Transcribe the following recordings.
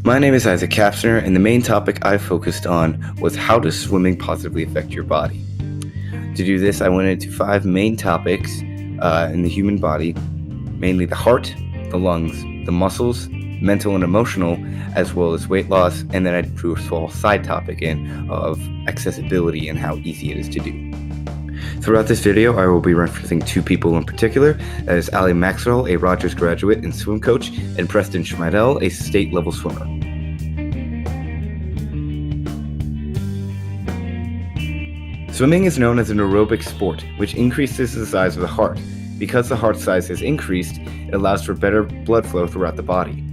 My name is Isaac Kapsner, and the main topic I focused on was how does swimming positively affect your body. To do this, I went into 5 main topics in the human body, mainly the heart, the lungs, the muscles, mental and emotional, as well as weight loss, and then I drew a small side topic in of accessibility and how easy it is to do. Throughout this video, I will be referencing 2 people in particular. That is Ali Maxwell, a Rogers graduate and swim coach, and Preston Schmidel, a state-level swimmer. Swimming is known as an aerobic sport, which increases the size of the heart. Because the heart size has increased, it allows for better blood flow throughout the body.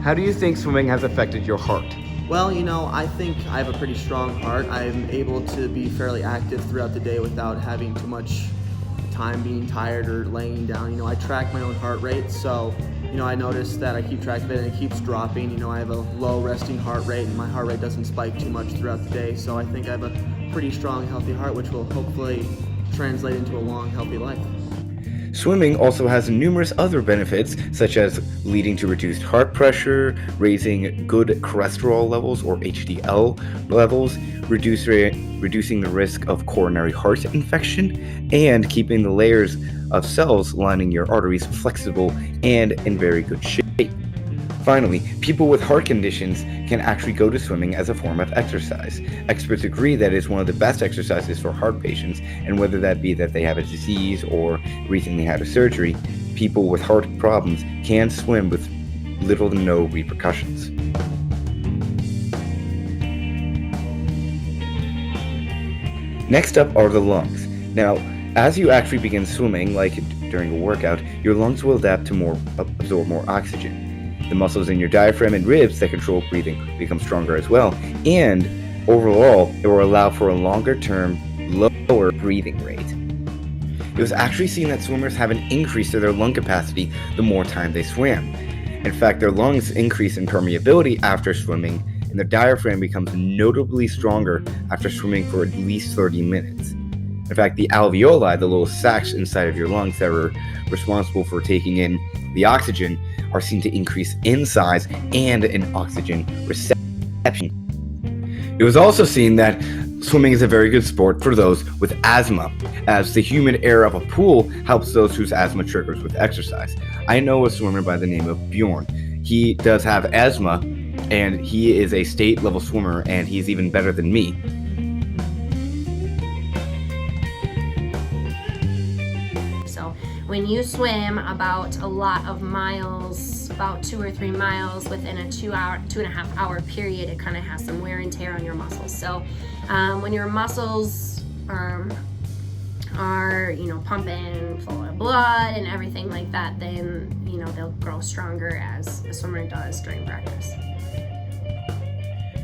How do you think swimming has affected your heart? Well, I think I have a pretty strong heart. I'm able to be fairly active throughout the day without having too much time being tired or laying down. I track my own heart rate, so, I notice that I keep track of it and it keeps dropping. I have a low resting heart rate and my heart rate doesn't spike too much throughout the day, so I think I have a pretty strong, healthy heart, which will hopefully translate into a long, healthy life. Swimming also has numerous other benefits, such as leading to reduced heart pressure, raising good cholesterol levels or HDL levels, reducing the risk of coronary heart infection, and keeping the layers of cells lining your arteries flexible and in very good shape. Finally, people with heart conditions can actually go to swimming as a form of exercise. Experts agree that it is one of the best exercises for heart patients, and whether that be that they have a disease or recently had a surgery, people with heart problems can swim with little to no repercussions. Next up are the lungs. Now, as you actually begin swimming, like during a workout, your lungs will adapt to absorb more oxygen. The muscles in your diaphragm and ribs that control breathing become stronger as well, and overall, it will allow for a longer-term, lower breathing rate. It was actually seen that swimmers have an increase to their lung capacity the more time they swam. In fact, their lungs increase in permeability after swimming, and their diaphragm becomes notably stronger after swimming for at least 30 minutes. In fact, the alveoli, the little sacs inside of your lungs that are responsible for taking in the oxygen, are seen to increase in size and in oxygen reception. It was also seen that swimming is a very good sport for those with asthma, as the humid air of a pool helps those whose asthma triggers with exercise. I know a swimmer by the name of Bjorn. He does have asthma, and he is a state-level swimmer, and he's even better than me. When you swim about a lot of miles, about 2 or 3 miles within a 2.5 hour period, it kind of has some wear and tear on your muscles. So when your muscles are pumping full of blood and everything like that, then they'll grow stronger as a swimmer does during practice.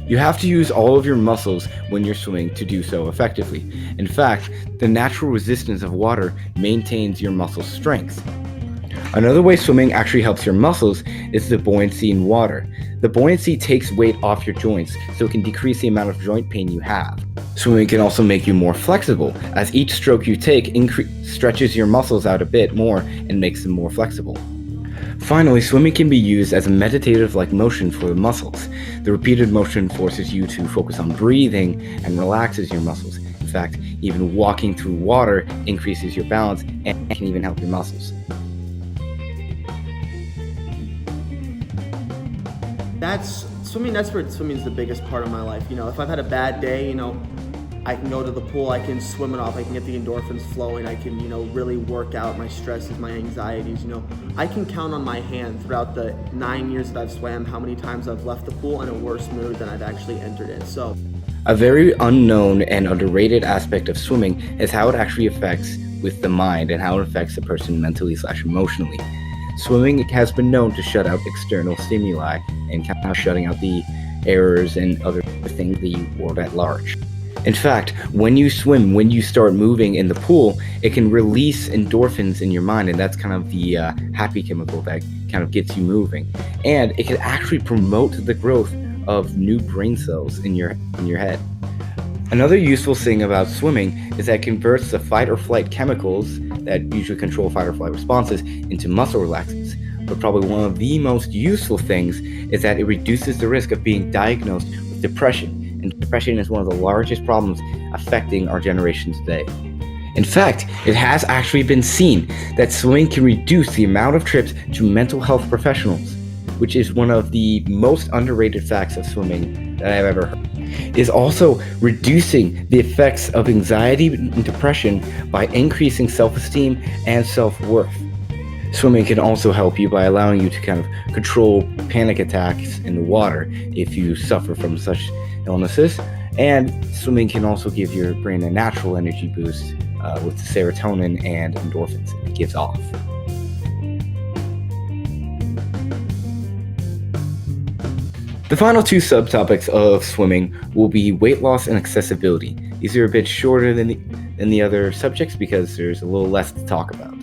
You have to use all of your muscles when you're swimming to do so effectively. In fact, the natural resistance of water maintains your muscle strength. Another way swimming actually helps your muscles is the buoyancy in water. The buoyancy takes weight off your joints, so it can decrease the amount of joint pain you have. Swimming can also make you more flexible, as each stroke you take stretches your muscles out a bit more and makes them more flexible. Finally, swimming can be used as a meditative-like motion for the muscles. The repeated motion forces you to focus on breathing and relaxes your muscles. In fact, even walking through water increases your balance and can even help your muscles. Swimming is the biggest part of my life. If I've had a bad day, I can go to the pool, I can swim it off, I can get the endorphins flowing, I can, really work out my stresses, my anxieties, I can count on my hand throughout the 9 years that I've swam how many times I've left the pool in a worse mood than I've actually entered it. So, a very unknown and underrated aspect of swimming is how it actually affects with the mind and how it affects a person mentally/emotionally. Swimming has been known to shut out external stimuli and kind of shutting out the errors and other things in the world at large. In fact, when you swim, when you start moving in the pool, it can release endorphins in your mind, and that's kind of the happy chemical that kind of gets you moving. And it can actually promote the growth of new brain cells in your head. Another useful thing about swimming is that it converts the fight or flight chemicals that usually control fight or flight responses into muscle relaxants. but probably one of the most useful things is that it reduces the risk of being diagnosed with depression. And depression is one of the largest problems affecting our generation today. In fact, it has actually been seen that swimming can reduce the amount of trips to mental health professionals, which is one of the most underrated facts of swimming that I've ever heard. It is also reducing the effects of anxiety and depression by increasing self-esteem and self-worth. Swimming can also help you by allowing you to kind of control panic attacks in the water if you suffer from such illnesses. And swimming can also give your brain a natural energy boost with serotonin and endorphins it gives off. The final two subtopics of swimming will be weight loss and accessibility. These are a bit shorter than the other subjects because there's a little less to talk about.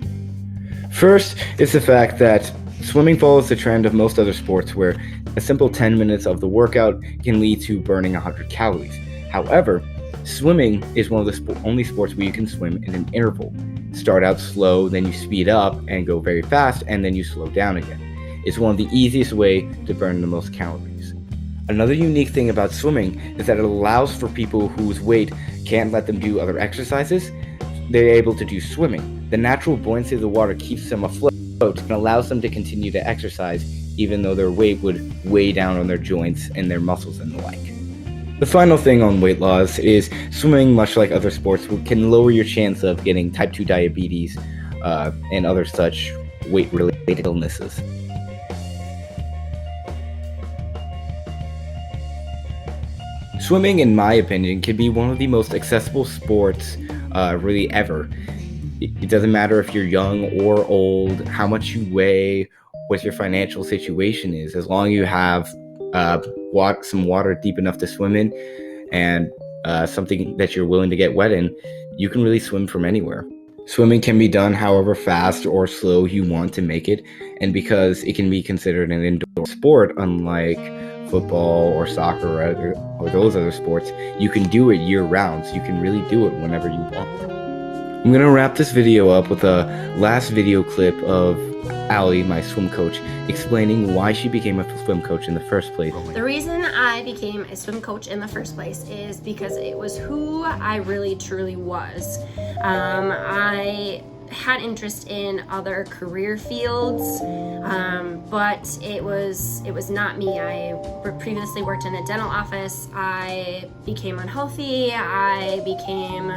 First is the fact that swimming follows the trend of most other sports where a simple 10 minutes of the workout can lead to burning 100 calories. However, swimming is one of the only sports where you can swim in an interval. Start out slow, then you speed up and go very fast, and then you slow down again. It's one of the easiest ways to burn the most calories. Another unique thing about swimming is that it allows for people whose weight can't let them do other exercises. They're able to do swimming. The natural buoyancy of the water keeps them afloat and allows them to continue to exercise even though their weight would weigh down on their joints and their muscles and the like. The final thing on weight loss is swimming, much like other sports, can lower your chance of getting type 2 diabetes and other such weight-related illnesses. Swimming, in my opinion, can be one of the most accessible sports really ever. It doesn't matter if you're young or old, how much you weigh, what your financial situation is, as long as you have some water deep enough to swim in and something that you're willing to get wet in, you can really swim from anywhere. Swimming can be done however fast or slow you want to make it, and because it can be considered an indoor sport, unlike football or soccer or those other sports, you can do it year-round, so you can really do it whenever you want. I'm going to wrap this video up with a last video clip of Allie, my swim coach, explaining why she became a swim coach in the first place. The reason I became a swim coach in the first place is because it was who I really truly was. I had interest in other career fields, but it was not me. I previously worked in a dental office. I became unhealthy. I became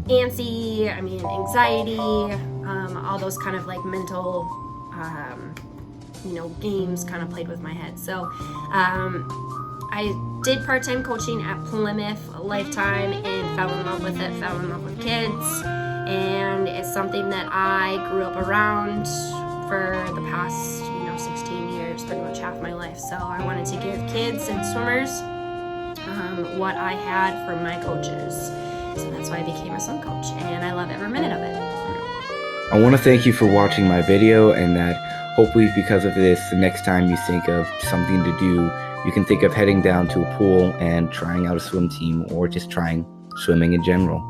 antsy, anxiety, all those kind of like mental, games kind of played with my head. So I did part-time coaching at Plymouth Lifetime and fell in love with it, fell in love with kids, and it's something that I grew up around for the past, 16 years, pretty much half my life. So I wanted to give kids and swimmers what I had from my coaches. So that's why I became a swim coach, and I love every minute of it. I want to thank you for watching my video, and that hopefully because of this, the next time you think of something to do, you can think of heading down to a pool and trying out a swim team or just trying swimming in general.